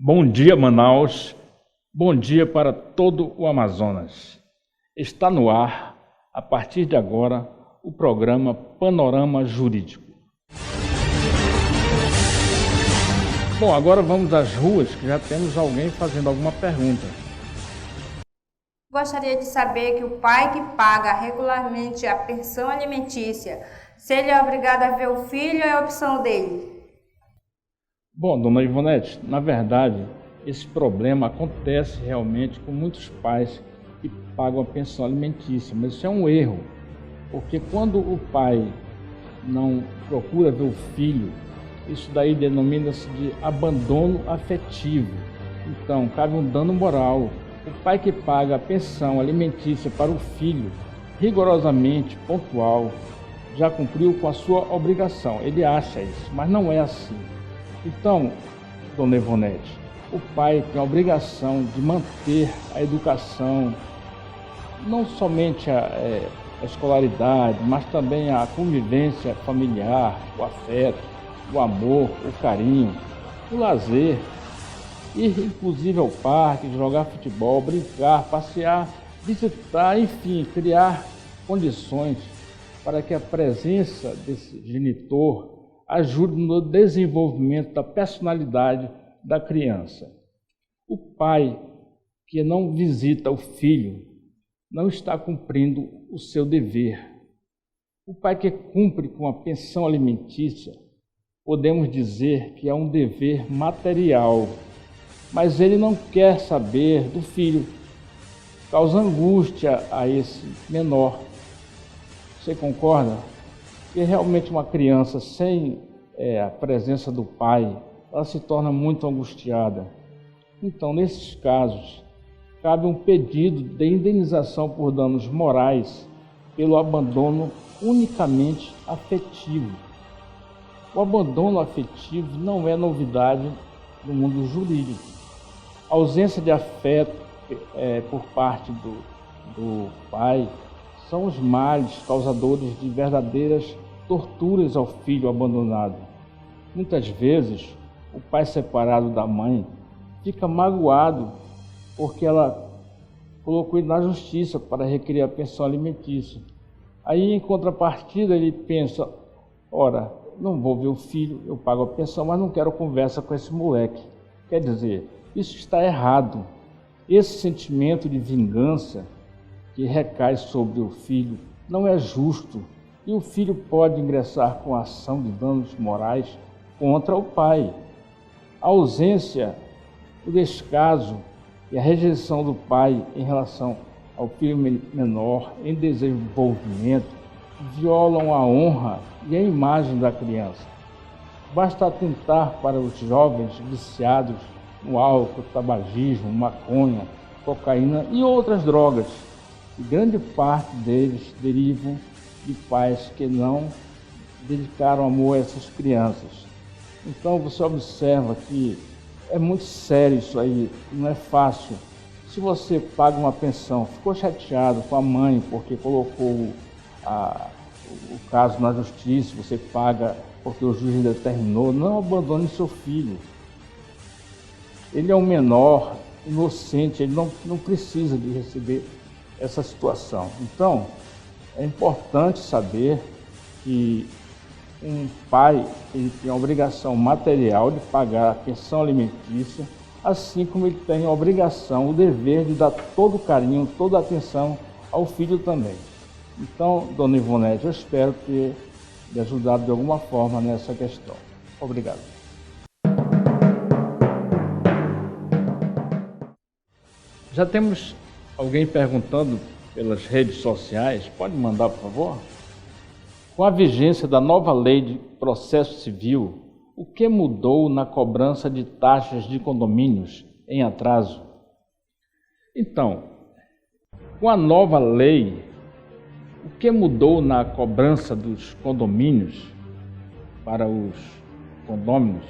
Bom dia, Manaus. Bom dia para todo o Amazonas. Está no ar, a partir de agora, o programa Panorama Jurídico. Bom, agora vamos às ruas, que já temos alguém fazendo alguma pergunta. Gostaria de saber que o pai que paga regularmente a pensão alimentícia, se ele é obrigado a ver o filho, é opção dele? Bom, dona Ivonete, na verdade, esse problema acontece realmente com muitos pais que pagam a pensão alimentícia, mas isso é um erro, porque quando o pai não procura ver o filho, isso daí denomina-se de abandono afetivo. Então, cabe um dano moral. O pai que paga a pensão alimentícia para o filho, rigorosamente pontual, já cumpriu com a sua obrigação. Ele acha isso, mas não é assim. Então, dona Ivonete, o pai tem a obrigação de manter a educação, não somente a escolaridade, mas também a convivência familiar, o afeto, o amor, o carinho, o lazer, ir inclusive ao parque, jogar futebol, brincar, passear, visitar, enfim, criar condições para que a presença desse genitor ajude no desenvolvimento da personalidade da criança. O pai que não visita o filho não está cumprindo o seu dever. O pai que cumpre com a pensão alimentícia, podemos dizer que é um dever material, mas ele não quer saber do filho, causa angústia a esse menor. Você concorda? Porque realmente uma criança sem a presença do pai, ela se torna muito angustiada. Então, nesses casos, cabe um pedido de indenização por danos morais pelo abandono unicamente afetivo. O abandono afetivo não é novidade no mundo jurídico. A ausência de afeto por parte do pai são os males causadores de verdadeiras torturas ao filho abandonado. Muitas vezes, o pai separado da mãe fica magoado porque ela colocou ele na justiça para requerer a pensão alimentícia. Aí, em contrapartida, ele pensa, ora, não vou ver o filho, eu pago a pensão, mas não quero conversa com esse moleque. Quer dizer, isso está errado. Esse sentimento de vingança que recai sobre o filho não é justo, e o filho pode ingressar com a ação de danos morais contra o pai. A ausência, o descaso e a rejeição do pai em relação ao filho menor em desenvolvimento violam a honra e a imagem da criança. Basta atentar para os jovens viciados no álcool, tabagismo, maconha, cocaína e outras drogas. E grande parte deles derivam de pais que não dedicaram amor a essas crianças. Então você observa que é muito sério isso aí, não é fácil. Se você paga uma pensão, ficou chateado com a mãe porque colocou o caso na justiça, você paga porque o juiz determinou, não abandone seu filho. Ele é um menor, inocente, ele não precisa de receber essa situação. Então, é importante saber que um pai ele tem a obrigação material de pagar a pensão alimentícia, assim como ele tem a obrigação, o dever de dar todo o carinho, toda a atenção ao filho também. Então, dona Ivonete, eu espero ter lhe ajudado de alguma forma nessa questão. Obrigado. Já temos alguém perguntando pelas redes sociais, pode mandar, por favor? Com a vigência da nova lei de processo civil, o que mudou na cobrança de taxas de condomínios em atraso? Então, com a nova lei, o que mudou na cobrança dos condomínios para os condôminos?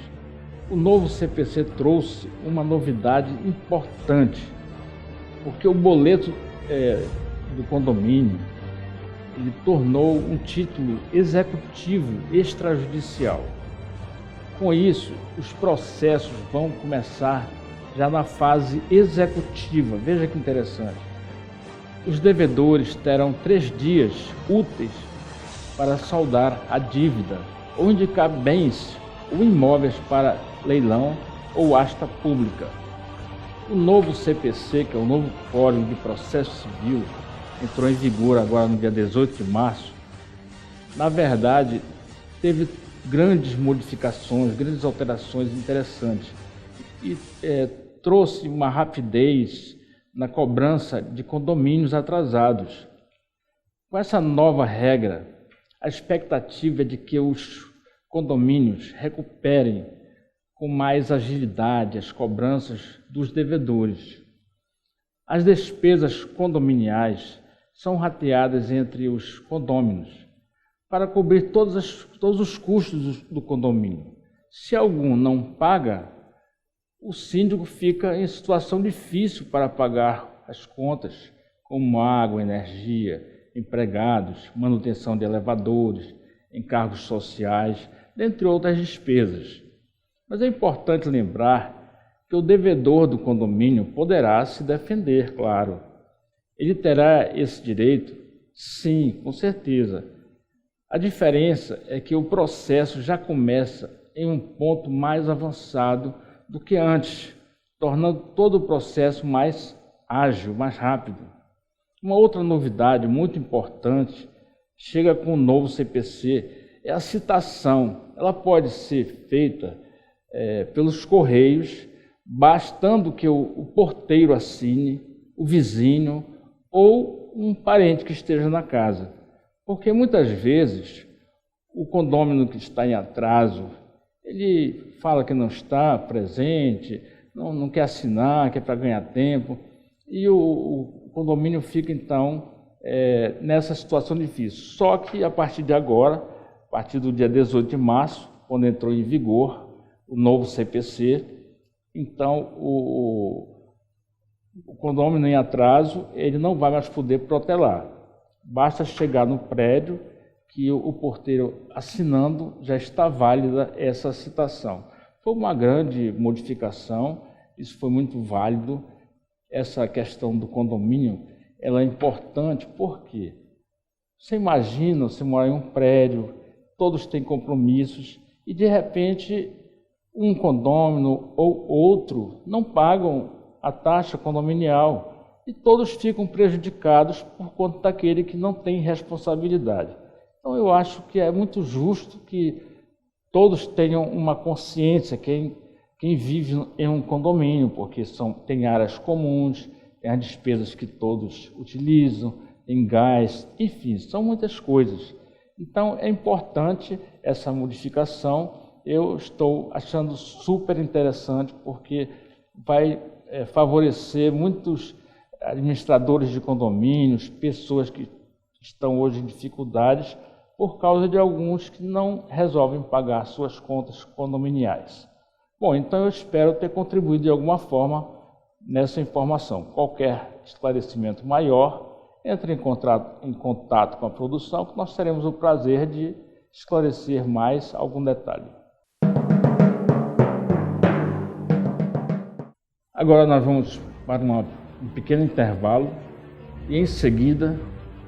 O novo CPC trouxe uma novidade importante, porque o boleto do condomínio ele tornou um título executivo extrajudicial. Com isso, os processos vão começar já na fase executiva. Veja que interessante. Os devedores terão 3 dias úteis para saldar a dívida ou indicar bens ou imóveis para leilão ou asta pública. O novo CPC, que é o novo Código de Processo Civil, entrou em vigor agora no dia 18 de março. Na verdade, teve grandes modificações, grandes alterações interessantes e trouxe uma rapidez na cobrança de condomínios atrasados. Com essa nova regra, a expectativa é de que os condomínios recuperem com mais agilidade as cobranças dos devedores. As despesas condominiais são rateadas entre os condôminos para cobrir todos os custos do condomínio. Se algum não paga, o síndico fica em situação difícil para pagar as contas, como água, energia, empregados, manutenção de elevadores, encargos sociais, dentre outras despesas. Mas é importante lembrar que o devedor do condomínio poderá se defender, claro. Ele terá esse direito? Sim, com certeza. A diferença é que o processo já começa em um ponto mais avançado do que antes, tornando todo o processo mais ágil, mais rápido. Uma outra novidade muito importante chega com o novo CPC, é a citação. Ela pode ser feita pelos correios, bastando que o porteiro assine, o vizinho ou um parente que esteja na casa. Porque muitas vezes o condômino que está em atraso, ele fala que não está presente, não quer assinar, que é para ganhar tempo, e o condomínio fica então nessa situação difícil. Só que a partir de agora, a partir do dia 18 de março, quando entrou em vigor o novo CPC, então o condômino em atraso, ele não vai mais poder protelar. Basta chegar no prédio que o porteiro assinando já está válida essa citação. Foi uma grande modificação, isso foi muito válido. Essa questão do condomínio, ela é importante porque você imagina, você mora em um prédio, todos têm compromissos e de repente um condômino ou outro não pagam a taxa condominial e todos ficam prejudicados por conta daquele que não tem responsabilidade. Então eu acho que é muito justo que todos tenham uma consciência, quem vive em um condomínio, porque tem áreas comuns, tem as despesas que todos utilizam, tem gás, enfim, são muitas coisas. Então é importante essa modificação. Eu estou achando super interessante porque vai favorecer muitos administradores de condomínios, pessoas que estão hoje em dificuldades por causa de alguns que não resolvem pagar suas contas condominiais. Bom, então eu espero ter contribuído de alguma forma nessa informação. Qualquer esclarecimento maior, entre em contato com a produção, que nós teremos o prazer de esclarecer mais algum detalhe. Agora nós vamos para um pequeno intervalo e em seguida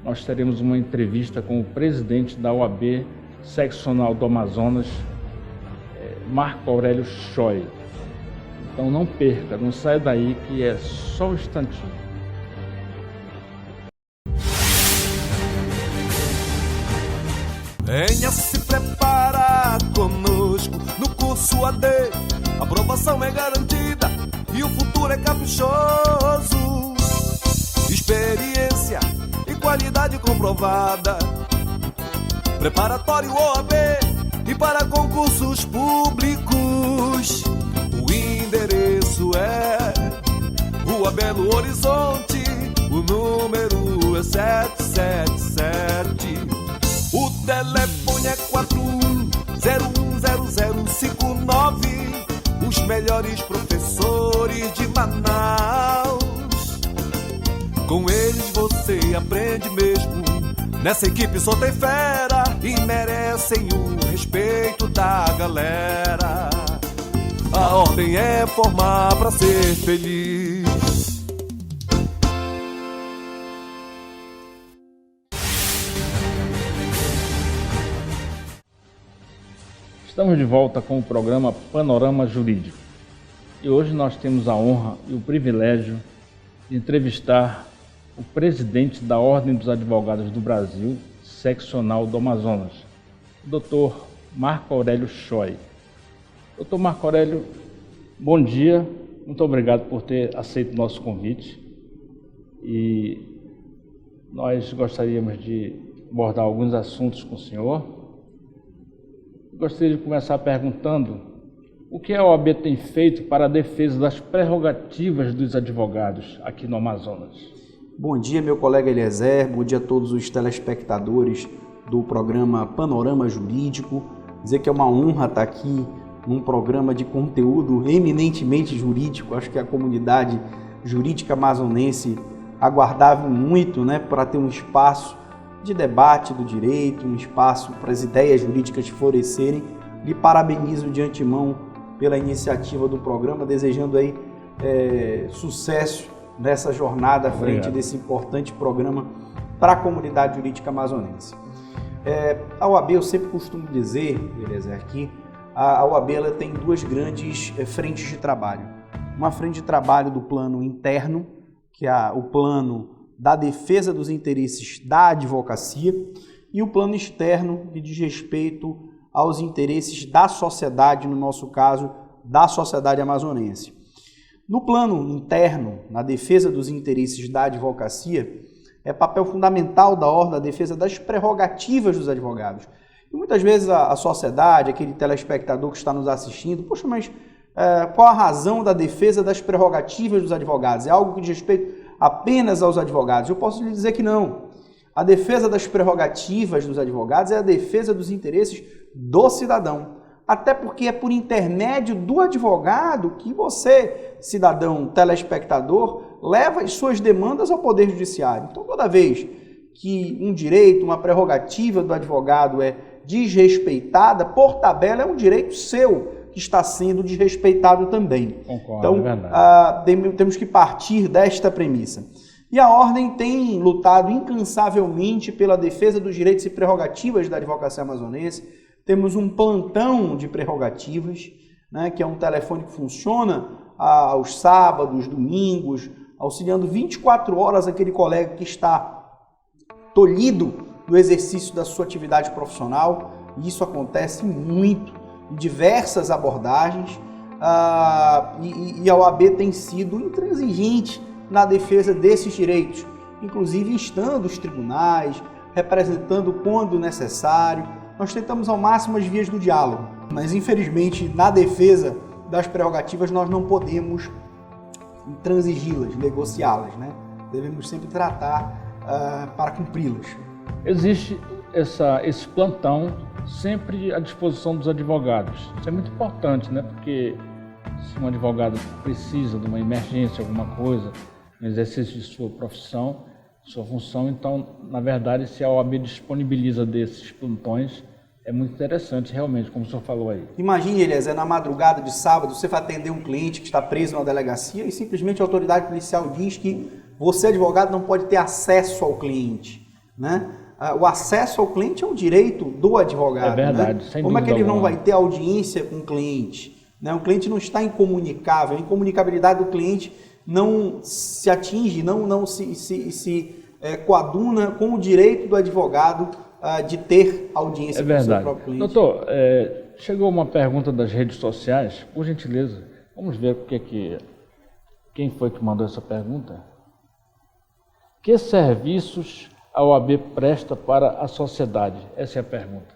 nós teremos uma entrevista com o presidente da OAB Seccional do Amazonas, Marco Aurélio Choi. Então não perca, não saia daí que é só um instantinho. Venha se preparar conosco no curso AD. A aprovação é garantida e o futuro é caprichoso. Experiência e qualidade comprovada. Preparatório OAB e para concursos públicos. O endereço é Rua Belo Horizonte, o número é 777. O telefone é 41010059. Os melhores professores de Manaus. Com eles você aprende mesmo. Nessa equipe só tem fera e merecem o respeito da galera. A ordem é formar pra ser feliz. Estamos de volta com o programa Panorama Jurídico. E hoje nós temos a honra e o privilégio de entrevistar o presidente da Ordem dos Advogados do Brasil, seccional do Amazonas, o Dr. Marco Aurélio Choi. Dr. Marco Aurélio, bom dia, muito obrigado por ter aceito o nosso convite. E nós gostaríamos de abordar alguns assuntos com o senhor. Gostaria de começar perguntando o que a OAB tem feito para a defesa das prerrogativas dos advogados aqui no Amazonas. Bom dia, meu colega Eliezer, bom dia a todos os telespectadores do programa Panorama Jurídico. Dizer que é uma honra estar aqui num programa de conteúdo eminentemente jurídico. Acho que a comunidade jurídica amazonense aguardava muito, para ter um espaço de debate do direito, um espaço para as ideias jurídicas florescerem. Lhe parabenizo de antemão pela iniciativa do programa, desejando aí sucesso nessa jornada à frente desse importante programa para a comunidade jurídica amazonense. A OAB, eu sempre costumo dizer, Eliezer, que a OAB ela tem duas grandes frentes de trabalho. Uma frente de trabalho do plano interno, que é o plano da defesa dos interesses da advocacia, e o plano externo, que diz respeito aos interesses da sociedade, no nosso caso, da sociedade amazonense. No plano interno, na defesa dos interesses da advocacia, é papel fundamental da ordem a defesa das prerrogativas dos advogados. E muitas vezes a sociedade, aquele telespectador que está nos assistindo, poxa, mas qual a razão da defesa das prerrogativas dos advogados? É algo que diz respeito apenas aos advogados? Eu posso lhe dizer que não. A defesa das prerrogativas dos advogados é a defesa dos interesses do cidadão. Até porque é por intermédio do advogado que você, cidadão telespectador, leva as suas demandas ao Poder Judiciário. Então, toda vez que um direito, uma prerrogativa do advogado é desrespeitada, por tabela é um direito seu que está sendo desrespeitado também. Concordo, então, temos que partir desta premissa. E a Ordem tem lutado incansavelmente pela defesa dos direitos e prerrogativas da advocacia amazonense. Temos um plantão de prerrogativas, que é um telefone que funciona aos sábados, domingos, auxiliando 24 horas aquele colega que está tolhido no exercício da sua atividade profissional. E isso acontece muito em diversas abordagens, e a OAB tem sido intransigente na defesa desses direitos, inclusive instando os tribunais, representando quando necessário. Nós tentamos ao máximo as vias do diálogo, mas infelizmente na defesa das prerrogativas nós não podemos transigi-las, negociá-las, Devemos sempre tratar para cumpri-las. Existe esse plantão sempre à disposição dos advogados. Isso é muito importante, porque se um advogado precisa de uma emergência, alguma coisa, no exercício de sua profissão, sua função, então, na verdade, se a OAB disponibiliza desses plantões, é muito interessante, realmente, como o senhor falou aí. Imagine, Eliezer, na madrugada de sábado, você vai atender um cliente que está preso na delegacia e simplesmente a autoridade policial diz que você, advogado, não pode ter acesso ao cliente, O acesso ao cliente é um direito do advogado. É verdade, sem Como é que ele alguma. não vai ter audiência com o cliente? O cliente não está incomunicável, a incomunicabilidade do cliente não se atinge, não se coaduna com o direito do advogado de ter audiência com o seu próprio cliente. Doutor, chegou uma pergunta das redes sociais, por gentileza, vamos ver quem foi que mandou essa pergunta. Que serviços a OAB presta para a sociedade? Essa é a pergunta.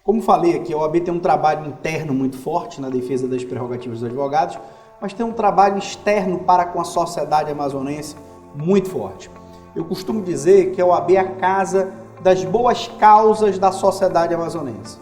Como falei aqui, a OAB tem um trabalho interno muito forte na defesa das prerrogativas dos advogados, mas tem um trabalho externo para com a sociedade amazonense muito forte. Eu costumo dizer que a OAB é a casa das boas causas da sociedade amazonense.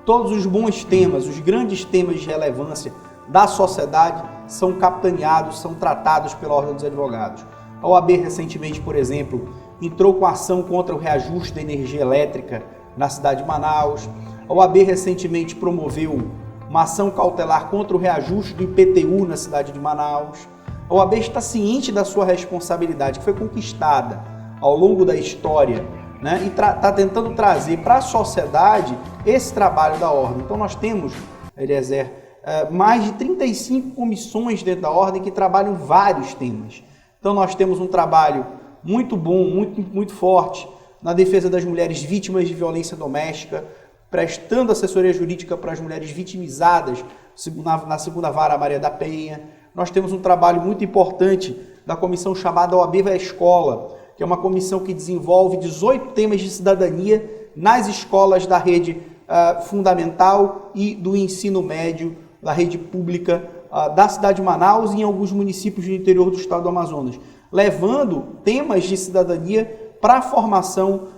Todos os bons temas, os grandes temas de relevância da sociedade são capitaneados, são tratados pela Ordem dos Advogados. A OAB recentemente, por exemplo, entrou com ação contra o reajuste da energia elétrica na cidade de Manaus. A OAB recentemente promoveu uma ação cautelar contra o reajuste do IPTU na cidade de Manaus. A OAB está ciente da sua responsabilidade, que foi conquistada ao longo da história, né? E está tentando trazer para a sociedade esse trabalho da Ordem. Então nós temos, Eliezer, mais de 35 comissões dentro da Ordem que trabalham vários temas. Então nós temos um trabalho muito bom, muito forte na defesa das mulheres vítimas de violência doméstica, prestando assessoria jurídica para as mulheres vitimizadas na segunda vara Maria da Penha. Nós temos um trabalho muito importante da comissão chamada OAB vai à Escola, que é uma comissão que desenvolve 18 temas de cidadania nas escolas da rede fundamental e do ensino médio, da rede pública da cidade de Manaus e em alguns municípios do interior do estado do Amazonas, levando temas de cidadania para a formação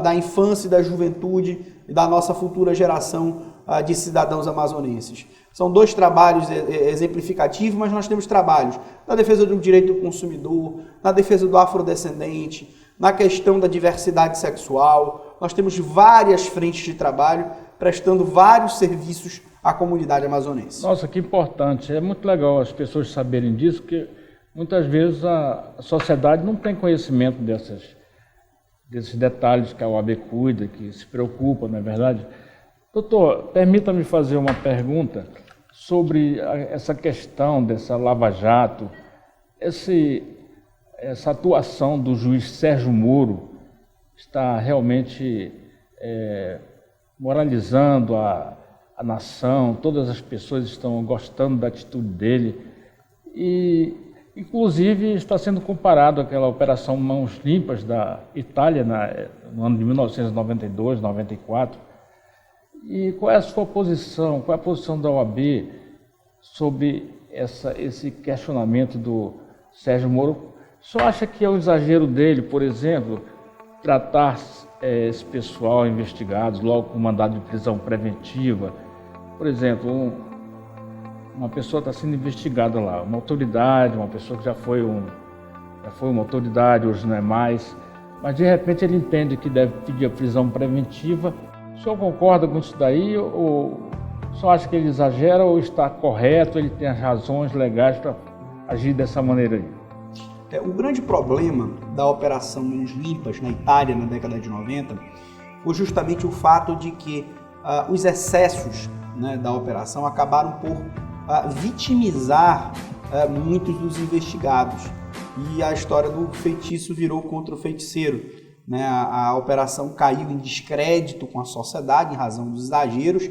da infância e da juventude e da nossa futura geração de cidadãos amazonenses. São dois trabalhos exemplificativos, mas nós temos trabalhos na defesa do direito do consumidor, na defesa do afrodescendente, na questão da diversidade sexual. Nós temos várias frentes de trabalho, prestando vários serviços à comunidade amazonense. Nossa, que importante. É muito legal as pessoas saberem disso, porque muitas vezes a sociedade não tem conhecimento desses detalhes que a OAB cuida, que se preocupa, não é verdade? Doutor, permita-me fazer uma pergunta sobre essa questão dessa Lava Jato, essa atuação do juiz Sérgio Moro está realmente moralizando a nação, todas as pessoas estão gostando da atitude dele e, inclusive, está sendo comparado àquela Operação Mãos Limpas da Itália no ano de 1992, 94. E qual é a sua posição, qual é a posição da OAB sobre esse questionamento do Sérgio Moro? O senhor acha que é um exagero dele, por exemplo, tratar esse pessoal investigado logo com mandado de prisão preventiva? Por exemplo, uma pessoa está sendo investigada lá, uma autoridade, uma pessoa que já foi uma autoridade, hoje não é mais, mas de repente ele entende que deve pedir a prisão preventiva. O senhor concorda com isso daí ou o senhor acha que ele exagera ou está correto, ele tem as razões legais para agir dessa maneira aí? O grande problema da Operação Mãos Limpas na Itália na década de 90 foi justamente o fato de que os excessos, né, da operação acabaram por vitimizar muitos dos investigados e a história do feitiço virou contra o feiticeiro. Né, a operação caiu em descrédito com a sociedade em razão dos exageros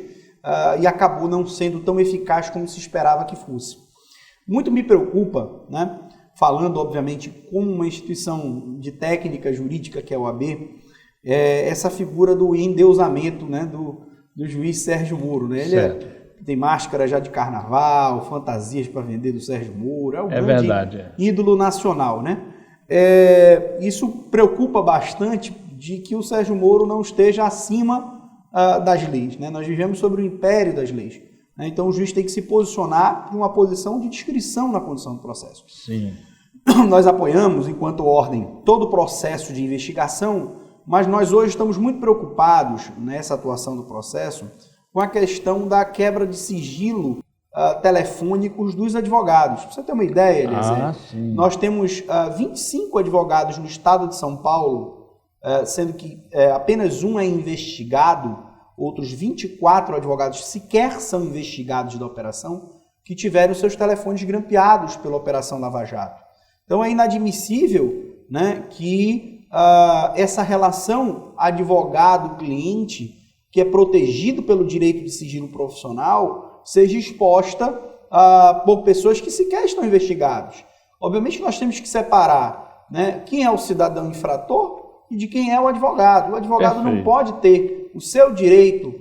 e acabou não sendo tão eficaz como se esperava que fosse. Muito me preocupa, né, falando obviamente como uma instituição de técnica jurídica que é a OAB, essa figura do endeusamento, né, do juiz Sérgio Moro. Né? Ele tem máscara já de carnaval, fantasias para vender do Sérgio Moro, é um grande ídolo nacional, né? Isso preocupa bastante de que o Sérgio Moro não esteja acima das leis. Né? Nós vivemos sobre o império das leis. Né? Então o juiz tem que se posicionar em uma posição de discrição na condução do processo. Sim. Nós apoiamos, enquanto ordem, todo o processo de investigação, mas nós hoje estamos muito preocupados nessa atuação do processo com a questão da quebra de sigilo telefônicos dos advogados. Para você ter uma ideia, Eliezer, nós temos 25 advogados no estado de São Paulo, sendo que apenas um é investigado, outros 24 advogados sequer são investigados da operação, que tiveram seus telefones grampeados pela Operação Lava Jato. Então é inadmissível, né, que essa relação advogado-cliente, que é protegido pelo direito de sigilo profissional, seja exposta por pessoas que sequer estão investigados. Obviamente nós temos que separar, né, quem é o cidadão infrator e de quem é o advogado. O advogado não pode ter o seu direito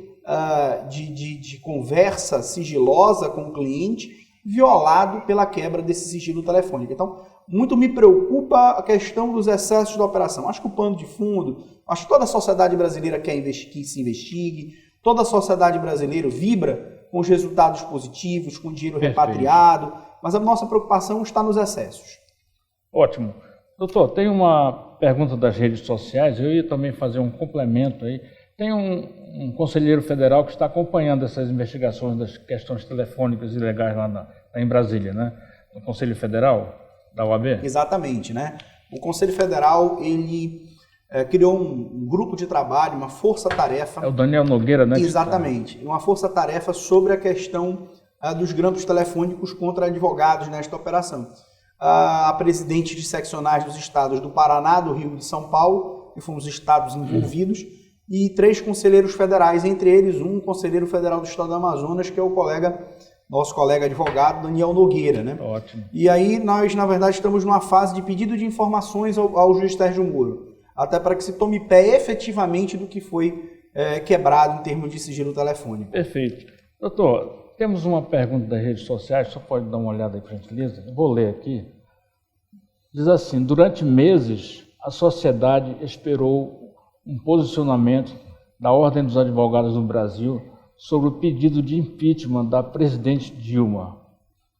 de conversa sigilosa com o cliente violado pela quebra desse sigilo telefônico. Então, muito me preocupa a questão dos excessos da operação. Acho que o pano de fundo, acho que toda a sociedade brasileira quer que se investigue, toda a sociedade brasileira vibra com os resultados positivos, com o dinheiro repatriado, mas a nossa preocupação está nos excessos. Ótimo. Doutor, tem uma pergunta das redes sociais, eu ia também fazer um complemento aí. Tem um conselheiro federal que está acompanhando essas investigações das questões telefônicas ilegais lá em Brasília, né? No Conselho Federal da OAB? Exatamente, né? O Conselho Federal, ele criou um grupo de trabalho, uma força-tarefa. É o Daniel Nogueira, né? Exatamente. Uma força-tarefa sobre a questão dos grampos telefônicos contra advogados nesta operação. A presidente de seccionais dos estados do Paraná, do Rio e de São Paulo, que foram os estados envolvidos, e 3 conselheiros federais, entre eles um conselheiro federal do estado do Amazonas, que é o nosso colega advogado, Daniel Nogueira, né? Ótimo. E aí nós, na verdade, estamos numa fase de pedido de informações ao juiz Sérgio Moro, até para que se tome pé efetivamente do que foi quebrado em termos de sigilo telefônico. Perfeito. Doutor, temos uma pergunta das redes sociais, só pode dar uma olhada aí, por gentileza? Eu vou ler aqui. Diz assim: durante meses, a sociedade esperou um posicionamento da Ordem dos Advogados do Brasil sobre o pedido de impeachment da presidente Dilma.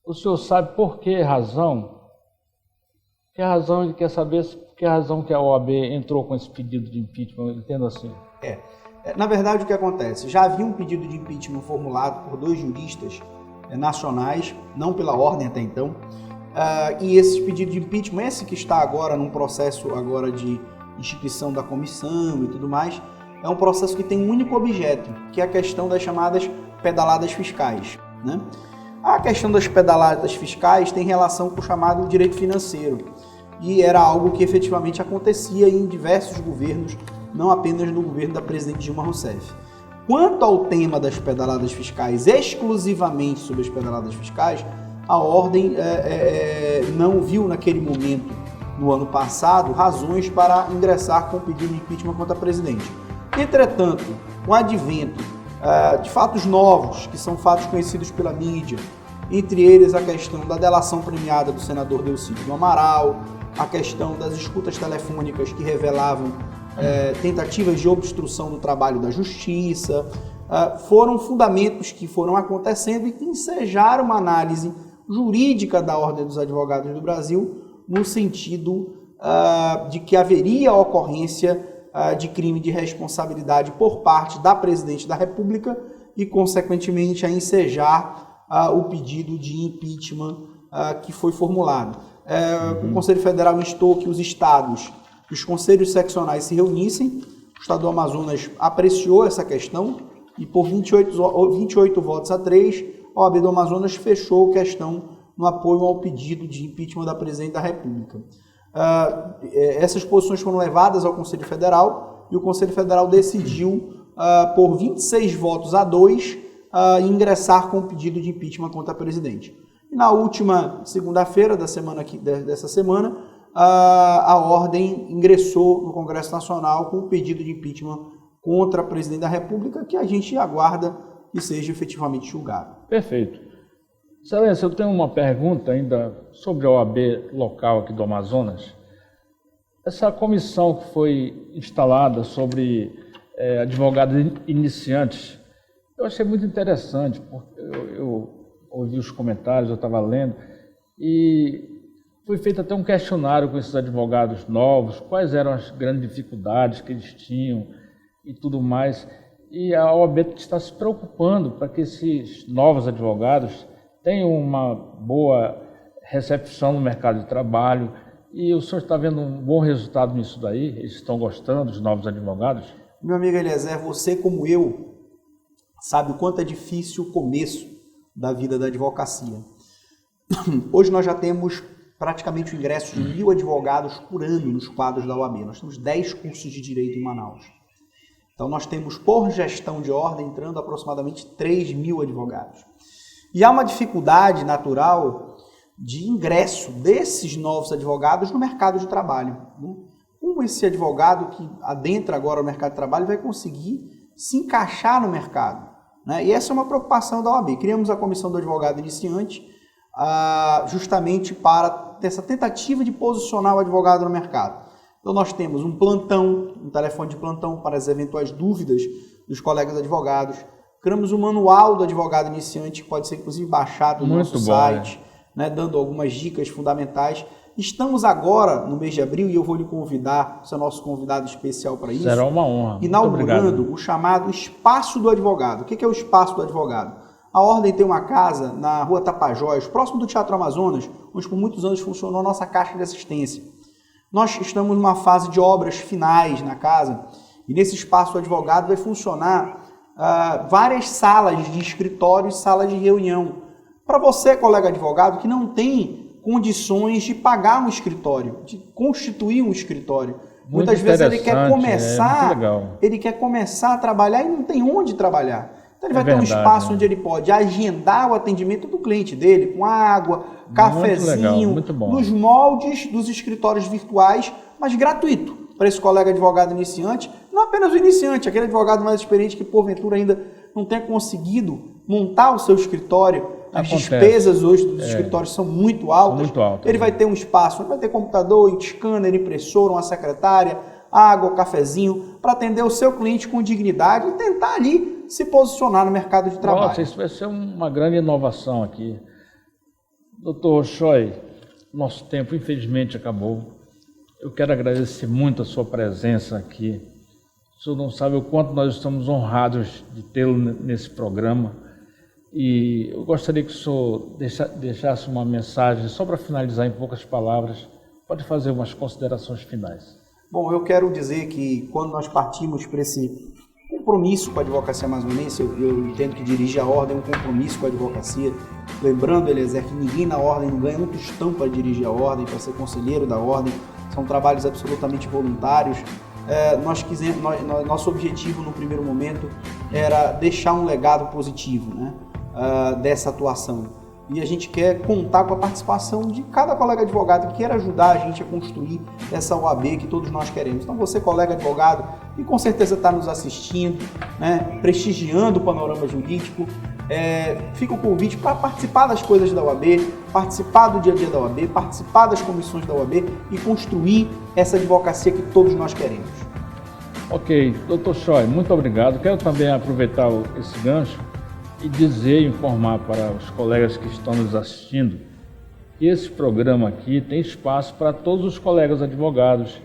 O senhor sabe por que razão? Que razão ele quer saber? Que razão que a OAB entrou com esse pedido de impeachment? Eu entendo assim. Na verdade, o que acontece? Já havia um pedido de impeachment formulado por 2 juristas nacionais, não pela ordem até então, e esse pedido de impeachment, esse que está agora num processo agora de instituição da comissão e tudo mais, é um processo que tem um único objeto, que é a questão das chamadas pedaladas fiscais, né? A questão das pedaladas fiscais tem relação com o chamado direito financeiro, e era algo que efetivamente acontecia em diversos governos, não apenas no governo da presidente Dilma Rousseff. Quanto ao tema das pedaladas fiscais, exclusivamente sobre as pedaladas fiscais, a ordem não viu naquele momento, no ano passado, razões para ingressar com o pedido de impeachment contra a presidente. Entretanto, com o advento de fatos novos, que são fatos conhecidos pela mídia, entre eles a questão da delação premiada do senador Delcídio do Amaral, a questão das escutas telefônicas que revelavam tentativas de obstrução do trabalho da justiça, foram fundamentos que foram acontecendo e que ensejaram uma análise jurídica da Ordem dos Advogados do Brasil, no sentido de que haveria ocorrência de crime de responsabilidade por parte da Presidente da República e, consequentemente, a ensejar o pedido de impeachment que foi formulado. O Conselho Federal instou que os estados, os conselhos seccionais se reunissem. O estado do Amazonas apreciou essa questão e, por 28 votos a 3, a OAB do Amazonas fechou a questão no apoio ao pedido de impeachment da Presidente da República. Essas posições foram levadas ao Conselho Federal e o Conselho Federal decidiu, por 26 votos a 2, ingressar com o pedido de impeachment contra a Presidente. E na última segunda-feira dessa semana, a Ordem ingressou no Congresso Nacional com o pedido de impeachment contra a Presidente da República, que a gente aguarda que seja efetivamente julgado. Perfeito. Excelência, eu tenho uma pergunta ainda sobre a OAB local aqui do Amazonas. Essa comissão que foi instalada sobre advogados iniciantes, eu achei muito interessante, porque eu ouvi os comentários, eu estava lendo, e foi feito até um questionário com esses advogados novos, quais eram as grandes dificuldades que eles tinham e tudo mais. E a OAB está se preocupando para que esses novos advogados tenham uma boa recepção no mercado de trabalho. E o senhor está vendo um bom resultado nisso daí? Eles estão gostando dos novos advogados? Meu amigo Eliezer, você como eu sabe o quanto é difícil o começo da vida da advocacia. Hoje nós já temos praticamente o ingresso de 1.000 advogados por ano nos quadros da OAB. Nós temos 10 cursos de direito em Manaus. Então nós temos, por gestão de ordem, entrando aproximadamente 3.000 advogados. E há uma dificuldade natural de ingresso desses novos advogados no mercado de trabalho, né? Como esse advogado que adentra agora o mercado de trabalho vai conseguir se encaixar no mercado, né? E essa é uma preocupação da OAB. Criamos a Comissão do Advogado Iniciante justamente para essa tentativa de posicionar o advogado no mercado. Então nós temos um plantão, um telefone de plantão para as eventuais dúvidas dos colegas advogados. Criamos um manual do advogado iniciante, que pode ser inclusive baixado no nosso site, né, dando algumas dicas fundamentais. Estamos agora, no mês de abril, e eu vou lhe convidar, você é nosso convidado especial para isso. Será uma honra. Inaugurando o chamado Espaço do Advogado. O que é o Espaço do Advogado? A Ordem tem uma casa na Rua Tapajós, próximo do Teatro Amazonas, onde por muitos anos funcionou a nossa caixa de assistência. Nós estamos numa fase de obras finais na casa, e nesse Espaço do Advogado vai funcionar várias salas de escritório e salas de reunião. Para você, colega advogado, que não tem condições de pagar um escritório, de constituir um escritório. Muitas vezes ele quer começar a trabalhar e não tem onde trabalhar. Então ele vai ter um espaço onde ele pode agendar o atendimento do cliente dele, com água, cafezinho, nos moldes dos escritórios virtuais, mas gratuito para esse colega advogado iniciante. Não apenas o iniciante, aquele advogado mais experiente que porventura ainda não tenha conseguido montar o seu escritório. As despesas hoje dos escritórios são muito altas. Ele vai ter um espaço, vai ter computador, scanner, impressora, uma secretária, água, cafezinho, para atender o seu cliente com dignidade e tentar ali se posicionar no mercado de trabalho. Nossa, isso vai ser uma grande inovação aqui. Doutor Choi, nosso tempo infelizmente acabou. Eu quero agradecer muito a sua presença aqui. O senhor não sabe o quanto nós estamos honrados de tê-lo nesse programa. E eu gostaria que o senhor deixasse uma mensagem, só para finalizar em poucas palavras, pode fazer umas considerações finais. Bom, eu quero dizer que quando nós partimos para esse compromisso com a advocacia amazonense, eu entendo que dirigir a ordem é um compromisso com a advocacia. Lembrando, Eliezer, que ninguém na ordem não ganha um tostão para dirigir a ordem, para ser conselheiro da ordem, são trabalhos absolutamente voluntários. Nosso objetivo no primeiro momento era deixar um legado positivo, né? Dessa atuação. E a gente quer contar com a participação de cada colega advogado que queira ajudar a gente a construir essa OAB que todos nós queremos. Então você, colega advogado, que com certeza está nos assistindo, né, prestigiando o panorama jurídico, fica o convite para participar das coisas da OAB, participar do dia a dia da OAB, participar das comissões da OAB e construir essa advocacia que todos nós queremos. Ok, doutor Choi, muito obrigado. Quero também aproveitar esse gancho e dizer e informar para os colegas que estão nos assistindo que esse programa aqui tem espaço para todos os colegas advogados.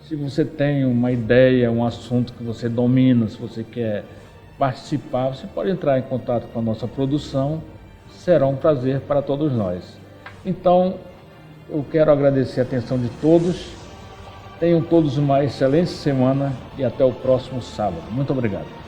Se você tem uma ideia, um assunto que você domina, se você quer participar, você pode entrar em contato com a nossa produção, será um prazer para todos nós. Então, eu quero agradecer a atenção de todos, tenham todos uma excelente semana e até o próximo sábado. Muito obrigado.